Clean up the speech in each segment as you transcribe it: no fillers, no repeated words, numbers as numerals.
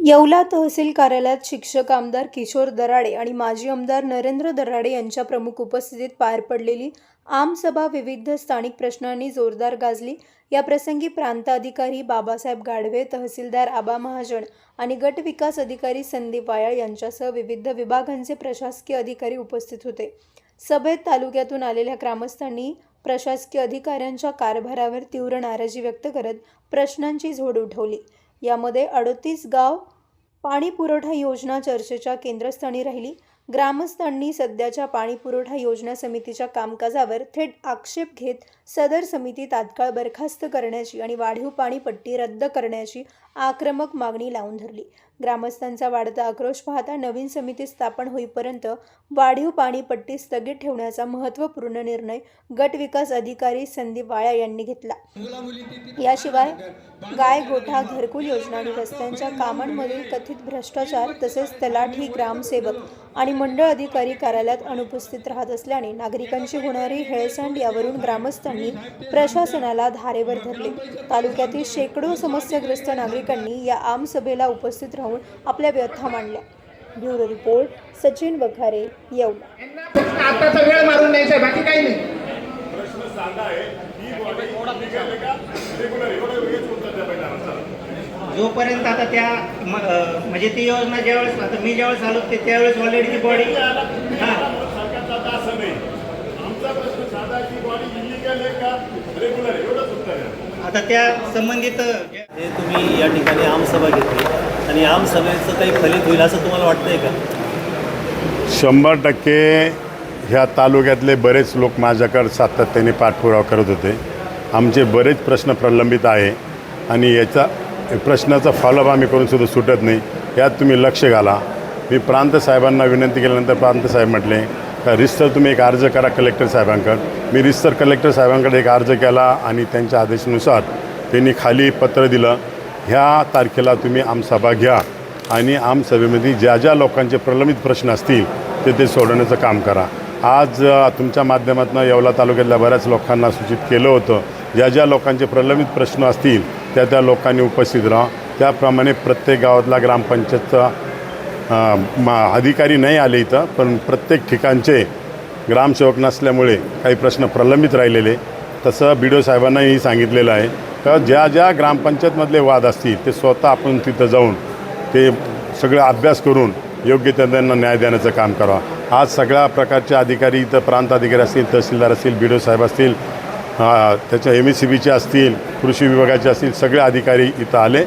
येवला तहसील कार्यालयात शिक्षक आमदार किशोर दराडे आणि माजी आमदार नरेंद्र दराडे यांच्या प्रमुख उपस्थितीत पार पडलेली आमसभा विविध स्थानिक प्रश्नांनी जोरदार गाजली। या प्रसंगी प्रांत अधिकारी बाबासाहेब गाढवे, तहसीलदार आबा महाजन आणि गट विकास अधिकारी संदीप वायाळ यांच्यासह विविध विभागांचे प्रशासकीय अधिकारी उपस्थित होते। सभेत तालुक्यातून आलेल्या ग्रामस्थांनी प्रशासकीय अधिकाऱ्यांच्या कारभारावर तीव्र नाराजी व्यक्त करत प्रश्नांची झोड उठवली। यामध्ये 38 गाव पाणी पुरवठा योजना चर्चेच्या केंद्रस्थानी राहिली। ग्रामस्थांनी सध्याच्या पाणी पुरवठा योजना समितीच्या कामकाजावर थेट आक्षेप घेत सदर समिती तात्काळ बरखास्त करण्याची आणि वाढीव पाणी पट्टी रद्द करण्याची आक्रमक मागणी लावून धरली। ग्रामस्थांचा वाढता आक्रोश पाहता नवीन समिती स्थापन होईपर्यंत वाढीव पाणी पट्टी स्थगित ठेवण्याचा महत्त्वपूर्ण निर्णय गट विकास अधिकारी संदीप वायाळ यांनी घेतला। याशिवाय गाय गोठा घरकुल योजना आणि रस्त्यांच्या कामांमधील कथित भ्रष्टाचार तसेच तलाठी, ग्रामसेवक आणि मंडळ अधिकारी कार्यालयात अनुपस्थित राहत असल्याने नागरिकांची होणारी हेळसांड यावरून ग्रामस्थांनी प्रशासनाला धारेवर धरले। तालुक्यातील शेकडो समस्याग्रस्त नागरिकांनी या आमसभेला उपस्थित राहून आपल्या व्यथा मांडल्या। Bureau report, Sachin Wakhare, Yeola. आताचा वेळ मारून द्यायचा, बाकी काही नाही। प्रश्न सांगा आहे ही बॉडी थोडा निघाले का रेग्युलर एवढं वेळच होतं त्या पहिला जोपर्यंत आता त्या म्हणजे ती योजना ज्यावेळेस आता मी ज्यावेळेस आलो ते त्यावेळेस ऑलरेडी ती बॉडी सरकारचा आता असं नाही। आमचा प्रश्न साधा की बॉडी इलिगल आहे का रेग्युलर एवढंच उत्तर आहे। आता त्या संबंधित हे तुम्ही या ठिकाणी आमसभा घेतली आणि आमसभेचं काही फलित होईल असं तुम्हाला वाटतंय का? 100% ह्या तालुक्यातले बरेच लोक माझ्याकडे सातत्याने पाठपुरावा करत होते। आमचे बरेच प्रश्न प्रलंबित आहे आणि याचा प्रश्नाचा फॉलोअप आम्ही करून सुद्धा सुटत नाही। यात तुम्ही लक्ष घाला। मी प्रांत साहेबांना विनंती केल्यानंतर प्रांत साहेब म्हटले का रिस्तर तुम्ही एक अर्ज करा कलेक्टर साहेबांकडे। मी रिस्तर कलेक्टर साहेबांकडे एक अर्ज केला आणि त्यांच्या आदेशानुसार त्यांनी खाली पत्र दिलं, ह्या तारखेला तुम्ही आमसभा घ्या आणि आमसभेमध्ये ज्या ज्या लोकांचे प्रलंबित प्रश्न असतील ते सोडवण्याचं काम करा। आज तुमच्या माध्यमातून येवला तालुक्यातल्या बऱ्याच लोकांना सूचित केलं होतं, ज्या ज्या लोकांचे प्रलंबित प्रश्न असतील त्या लोकांनी उपस्थित राहा। त्याप्रमाणे प्रत्येक गावातला ग्रामपंचायतचा अधिकारी नाही आले इथं, पण प्रत्येक ठिकाणचे ग्रामसेवक नसल्यामुळे काही प्रश्न प्रलंबित राहिलेले। तसं BDO साहेबांनाही सांगितलेलं आहे का ज्या ज्या ग्रामपंचायतमधले वाद असतील ते स्वतः आपण तिथं जाऊन ते सगळं अभ्यास करून योग्य त्यांना न्याय देण्याचं काम करावं। आज सगळ्या प्रकारचे अधिकारी इथं प्रांत अधिकारी असतील, तहसीलदार असतील, BDO साहेब असतील, त्याच्या MSCBचे असतील, कृषी विभागाचे असतील, सगळे अधिकारी इथं आले।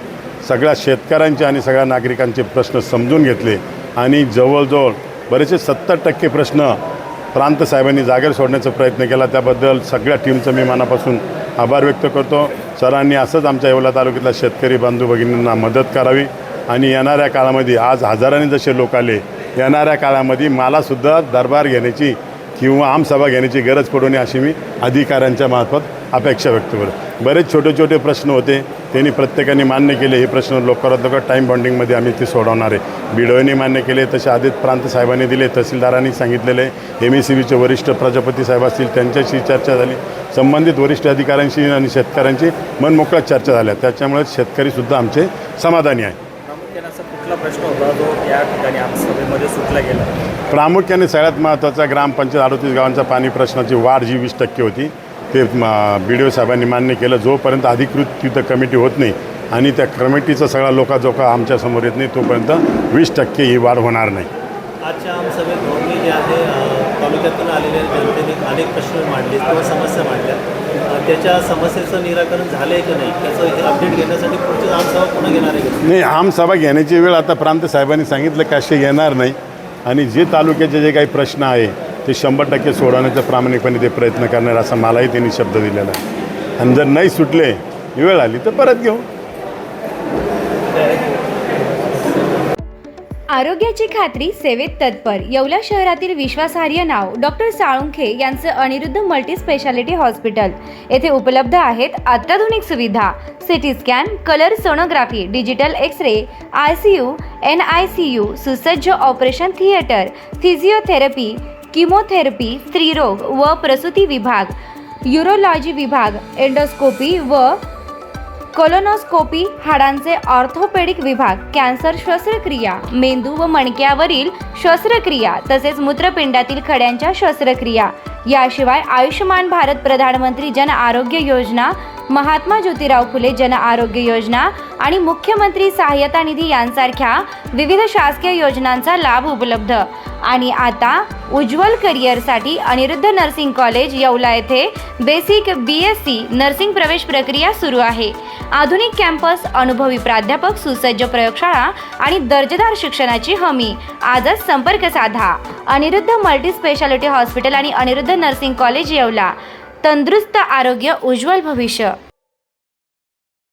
सगळ्या शेतकऱ्यांचे आणि सगळ्या नागरिकांचे प्रश्न समजून घेतले आणि जवळजवळ बरेचसे 70% प्रश्न प्रांत साहेबांनी जागेवर सोडण्याचा प्रयत्न केला। त्याबद्दल सगळ्या टीमचं मी मनापासून आभार व्यक्त करतो। सरांनी असंच आमच्या येवला तालुक्यातल्या शेतकरी बंधू भगिनींना मदत करावी आणि येणाऱ्या काळामध्ये आज हजारांनी जसे लोक आले, येणाऱ्या काळामध्ये मलासुद्धा दरबार घेण्याची किंवा आमसभा घेण्याची गरज पडू नये अशी मी अधिकाऱ्यांच्या मार्फत अपेक्षा व्यक्त करतो। बरेच छोटे छोटे प्रश्न होते, त्यांनी प्रत्येकाने मान्य केले। हे प्रश्न लवकरात लवकर टाईम बॉन्डिंगमध्ये आम्ही ते सोडवणार आहे। BDOने मान्य केले, तसे आधीच प्रांत साहेबांनी दिले, तहसीलदारांनी सांगितलेले, MSCBचे वरिष्ठ प्रजापती साहेब असतील त्यांच्याशी चर्चा झाली, संबंधित वरिष्ठ अधिकाऱ्यांशी आणि शेतकऱ्यांची मनमोकळ्या चर्चा झाल्या। त्याच्यामुळे शेतकरीसुद्धा आमचे समाधानी आहे। असा कुठला प्रश्न होता जो या ठिकाणी आमसभेमध्ये सुटला गेला? प्रामुख्याने सगळ्यात महत्त्वाचा ग्रामपंचायत 38 गावांच्या पाणी प्रश्नाची वाढ जी 20% होती ते BDO साहेबांनी मान्य केलं। जोपर्यंत अधिकृत तिथं कमिटी होत नाही आणि त्या कमिटीचा सगळा लोकाजोका आमच्यासमोर येत नाही तोपर्यंत 20% ही वाढ होणार नाही। आजच्या आमसभेत दोन्ही जे आहे तालुक्यातून आलेल्या जनतेने अनेक प्रश्न मांडले किंवा समस्या मांडल्या, त्याच्या समस्येचं निराकरण झालं आहे की नाही त्याचं अपडेट घेण्यासाठी पुढची आमसभा पुन्हा घेणार आहे का? नाही, आमसभा घेण्याची वेळ आता प्रांत साहेबांनी सांगितलं की असे येणार नाही आणि जे तालुक्याचे जे काही प्रश्न आहे ते 100% सोडवण्याचा प्रामाणिकपणे ते प्रयत्न करणार असा मलाही त्यांनी शब्द दिलेला आहे। आणि जर नाही सुटले, वेळ आली तर परत घेऊ। आरोग्याची खात्री, सेवेत तत्पर येवला शहरातील विश्वासार्ह नाव डॉक्टर साळुंखे यांचं अनिरुद्ध मल्टी स्पेशालिटी हॉस्पिटल। येथे उपलब्ध आहेत अत्याधुनिक सुविधा, CT scan, colour sonography, digital X-ray, ICU, NICU, सुसज्ज ऑपरेशन थिएटर, फिजिओथेरपी, किमोथेरपी, स्त्रीरोग व प्रसूती विभाग, यूरोलॉजी विभाग, एंडोस्कोपी व कोलोनोस्कोपी, हाडांचे ऑर्थोपेडिक विभाग, कॅन्सर शस्त्रक्रिया, मेंदू व मणक्यावरील शस्त्रक्रिया तसेच मूत्रपिंडातील खड्यांच्या शस्त्रक्रिया. याशिवाय आयुष्यमान भारत, प्रधानमंत्री जन आरोग्य योजना, महात्मा ज्योतिराव फुले जन आरोग्य योजना आणि मुख्यमंत्री सहाय्यता निधी यांसारख्या विविध शासकीय योजनांचा लाभ उपलब्ध. आणि आता उज्ज्वल करिअरसाठी अनिरुद्ध नर्सिंग कॉलेज येवला येथे बेसिक BSc नर्सिंग प्रवेश प्रक्रिया सुरू आहे. आधुनिक कॅम्पस, अनुभवी प्राध्यापक, सुसज्ज प्रयोगशाळा आणि दर्जेदार शिक्षणाची हमी. आजच संपर्क साधा. अनिरुद्ध मल्टी स्पेशालिटी हॉस्पिटल आणि अनिरुद्ध नर्सिंग कॉलेज येवला. तंदुरुस्त आरोग्य, उज्ज्वल भविष्य.